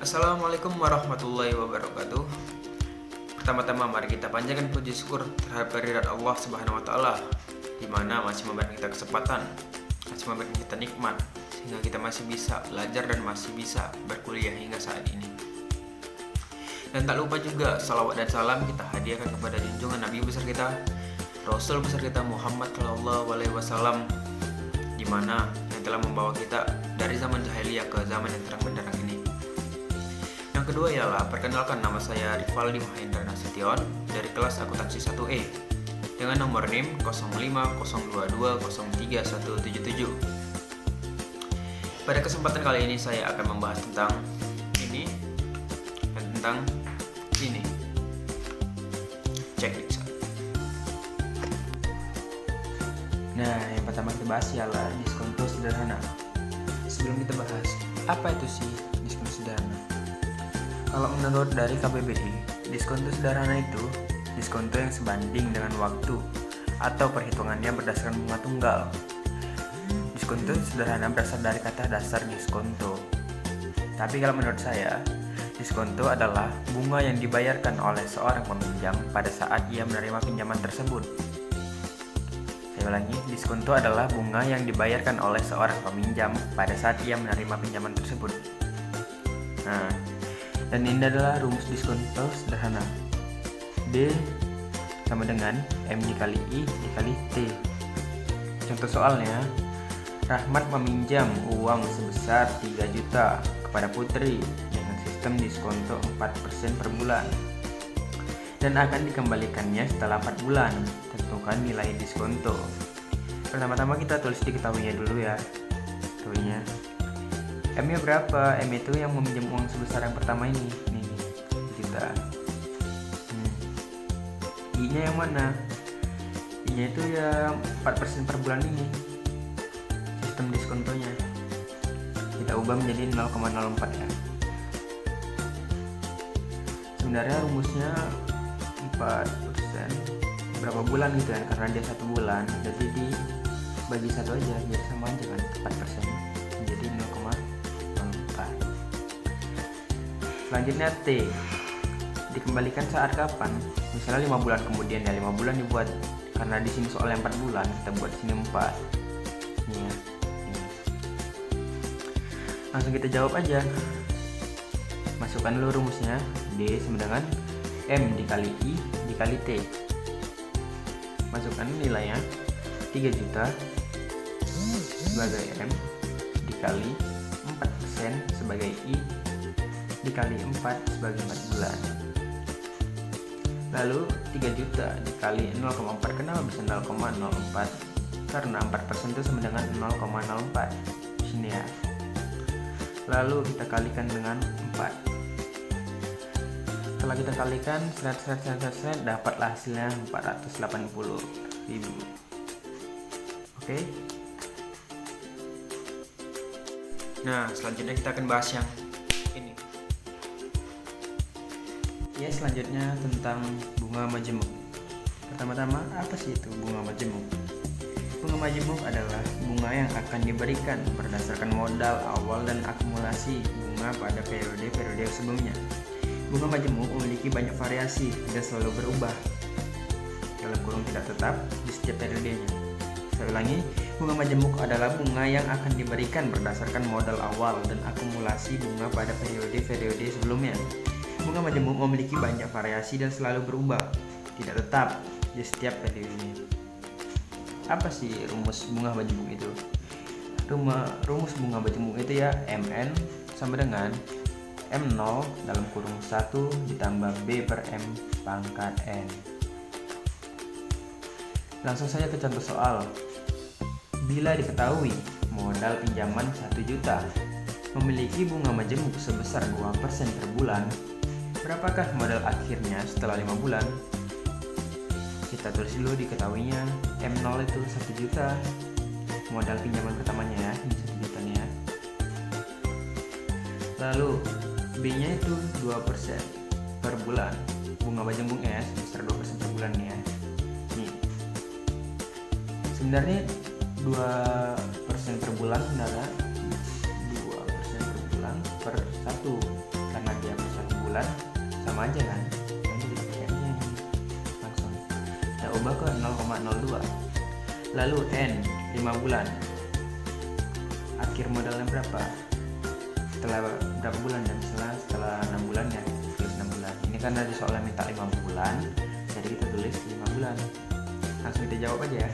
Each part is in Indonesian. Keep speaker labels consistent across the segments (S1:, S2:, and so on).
S1: Assalamualaikum warahmatullahi wabarakatuh. Pertama-tama mari kita panjatkan puji syukur terhadap kehadirat Allah Subhanahu wa taala, di mana masih memberikan kita kesempatan, masih memberikan kita nikmat sehingga kita masih bisa belajar dan masih bisa berkuliah hingga saat ini. Dan tak lupa juga salawat dan salam kita hadiahkan kepada junjungan Nabi besar kita, Rasul besar kita Muhammad Shallallahu Alaihi Wasallam, di mana yang telah membawa kita dari zaman jahiliyah ke zaman yang terang benderang ini. Yang kedua ialah perkenalkan, nama saya Rivaldi Mahendra Nasution dari kelas akuntansi 1E dengan nomor NIM 0502203177. Pada kesempatan kali ini saya akan membahas tentang ini dan tentang ini. Cek Diksa. Nah, yang pertama kita bahas ialah diskonto sederhana. Sebelum kita bahas, apa itu sih diskonto sederhana? Kalau menurut dari KBBI, diskonto sederhana itu diskonto yang sebanding dengan waktu atau perhitungannya berdasarkan bunga tunggal. Diskonto sederhana berasal dari kata dasar diskonto. Tapi kalau menurut saya, diskonto adalah bunga yang dibayarkan oleh seorang peminjam pada saat ia menerima pinjaman tersebut. Saya ulangi, diskonto adalah bunga yang dibayarkan oleh seorang peminjam pada saat ia menerima pinjaman tersebut. Nah, dan ini adalah rumus diskonto sederhana. D sama dengan M dikali I dikali T. Contoh soalnya, Rahmat meminjam uang sebesar 3 juta kepada Putri dengan sistem diskonto 4% per bulan dan akan dikembalikannya setelah 4 bulan. Tentukan nilai diskonto. Pertama-tama kita tulis diketahuinya dulu ya. Ketahuinya M nya berapa? M itu yang meminjam uang sebesar yang pertama ini, nih, juta. I nya yang mana? I nya itu yang 4% per bulan ini, sistem diskontonya. Kita ubah menjadi 0,04 ya. Sebenarnya rumusnya 4% berapa bulan gitu kan, karena dia 1 bulan, jadi dibagi 1 aja, jadi sama aja kan, 4% menjadi 0,04. Selanjutnya T, dikembalikan saat kapan? Misalnya 5 bulan kemudian ya, 5 bulan dibuat, karena di sini soalnya 4 bulan, kita buat di sini 4. Ini ya. Ini. Langsung kita jawab aja. Masukkan dulu rumusnya. D sama dengan M dikali I dikali T. Masukkan nilainya 3 juta sebagai M dikali 4% sebagai I dikali 4 sebagai 4 bulan. Lalu 3 juta dikali 0,4. Kenapa bisa 0,04? Karena 4% itu sama dengan 0,04 di sini ya. Lalu kita kalikan dengan 4. Setelah kita kalikan dapatlah hasilnya 480.000. Oke. Nah, selanjutnya kita akan bahas yang ini. Ya, selanjutnya tentang bunga majemuk. Pertama-tama, apa sih itu bunga majemuk? Bunga majemuk adalah bunga yang akan diberikan berdasarkan modal awal dan akumulasi bunga pada periode-periode sebelumnya. Bunga majemuk memiliki banyak variasi dan selalu berubah, dalam kurung tidak tetap, di setiap periodenya. Saya ulangi, bunga majemuk adalah bunga yang akan diberikan berdasarkan modal awal dan akumulasi bunga pada periode-periode sebelumnya. Bunga majemuk memiliki banyak variasi dan selalu berubah, tidak tetap, di setiap periodenya. Apa sih rumus bunga majemuk itu? Rumus bunga majemuk itu ya, MN sama dengan M0 dalam kurung 1 ditambah B per M pangkat N. Langsung saja ke contoh soal. Bila diketahui modal pinjaman 1 juta memiliki bunga majemuk sebesar 2% per bulan, berapakah modal akhirnya setelah 5 bulan? Kita tulis dulu diketahuinya. M0 itu 1 juta, modal pinjaman pertamanya ya, ini 1 juta nih ya. Lalu B nya itu 2% per bulan, bunga majemuknya ya, sebesar 2% per bulan nih ya. Nih, sebenarnya 2% per bulan sebenarnya 2% per bulan per 1, kan bulan sama aja kan, jadi kita pakai aja yang langsung kita ubah ke 0,02. Lalu N 5 bulan, akhir modalnya berapa, setelah berapa bulan, dan setelah 6 bulan ya, tulis 6 bulan. Ini karena di soalnya minta 5 bulan, jadi kita tulis 5 bulan. Langsung kita jawab aja ya.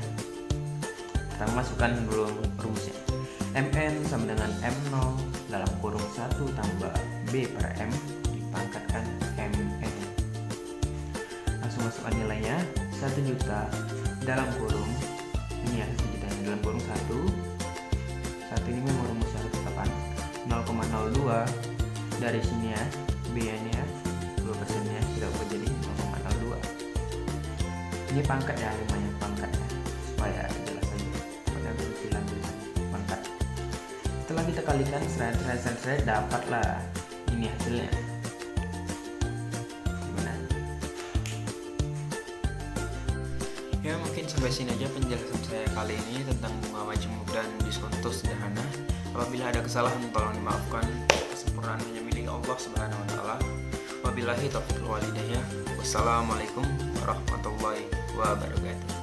S1: Kita masukkan dulu rumusnya. MN sama dengan M0 dalam kurung 1 tambah B per M dipangkatkan MN. Langsung masukkan nilainya, 1 juta dalam kurung, ini ya 1 juta dalam kurung 1 ini memang rumusnya tetapkan 0,02 dari sini ya, B nya 2% nya kita ubah jadi 0,02. Ini pangkat ya, lumayan pangkatnya supaya jelas aja pada bilang pangkat. Setelah kita kalikan seret dapatlah ini hasilnya. Gimana? Ya mungkin sampai sini aja penjelasan saya kali ini tentang bunga majemuk dan diskonto sederhana. Apabila ada kesalahan tolong dimaafkan. Kesempurnaan hanya milik Allah Subhanahu wa taala. Wabillahi taufiq wal hidayah. Wassalamualaikum warahmatullahi wabarakatuh.